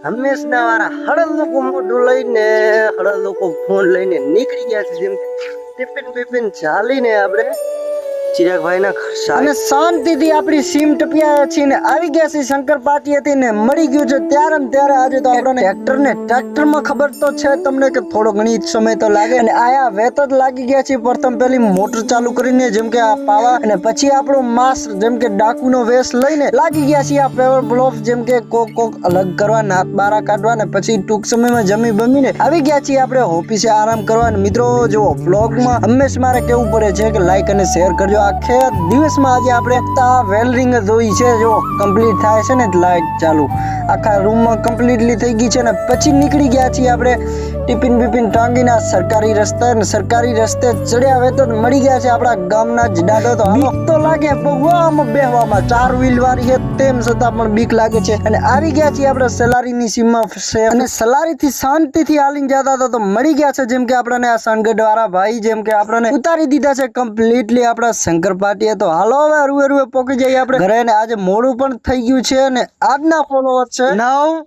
હંમેશના વાળા હળદ લોકો મોઢું લઈને હળદ લોકો ફોન લઈને નીકળી ગયા છે. જેમ ટિફિન બિફિન ચાલીને આપણે ચિરાગભાઈ ના અને શાંતિથી આપણી સીમ ટપિયા છે ને આવી ગયા છે શંકર પાર્ટી હતી ને મળી ગયું છે ત્યારે ને ત્યારે. આજે તો આપણને ટ્રેક્ટર માં ખબર તો છે તમને કે થોડો ઘણી સમય તો લાગે અને આયા વેત જ લાગી ગયા છે. પ્રથમ પેલી મોટર ચાલુ કરીને જેમ કે આ પાવા અને પછી આપણો માસ જેમ કે ડાકુ નો વેશ લઈને લાગી ગયા છે આ પેવર બ્લોફ જેમ કે કોક અલગ કરવા નાત બારા કાઢવા ને પછી ટૂંક સમયમાં જમી બમીને આવી ગયા છીએ આપણે ઓફિસે આરામ કરવા. મિત્રો જો વ્લોગમાં હંમેશા મારે કેવું પડે છે કે લાઈક અને શેર કરજો. આખે દિવસમાં આજે આપણે વેલ્ડિંગ જોઈ છે જો કમ્પ્લીટ થાય છે ને લાઈટ ચાલુ આખા રૂમમાં કમ્પ્લીટલી થઈ ગઈ છે ને પછી નીકળી ગયા છીએ આપણે ટિફિન બિફિન ટાંગીના સરકારી રસ્તે ને સરકારી રસ્તે ચડ્યા હવે તો મળી ગયા છે આપણા ગામના જ દાદો. તો બીક તો લાગે આમાં બેહવામાં 4 વ્હીલ વાળી છે તેમ છતાં પણ બીક લાગે છે. અને આવી ગયા છીએ આપણે સલારીની સીમમાં અને સલારીથી શાંતિથી હાલીને જતા હતા તો મળી ગયા છે જેમ કે આપણને આ સોનગઢ વાળા ભાઈ જેમ કે આપણને ઉતારી દીધા છે કમ્પ્લીટલી આપણા શંકર પાર્ટીએ. તો હાલો હવે રૂએ પોકી જઈએ આપણે ઘરે. ને આજે મોડું પણ થઈ ગયું છે અને આજના ફોલોવર છે 9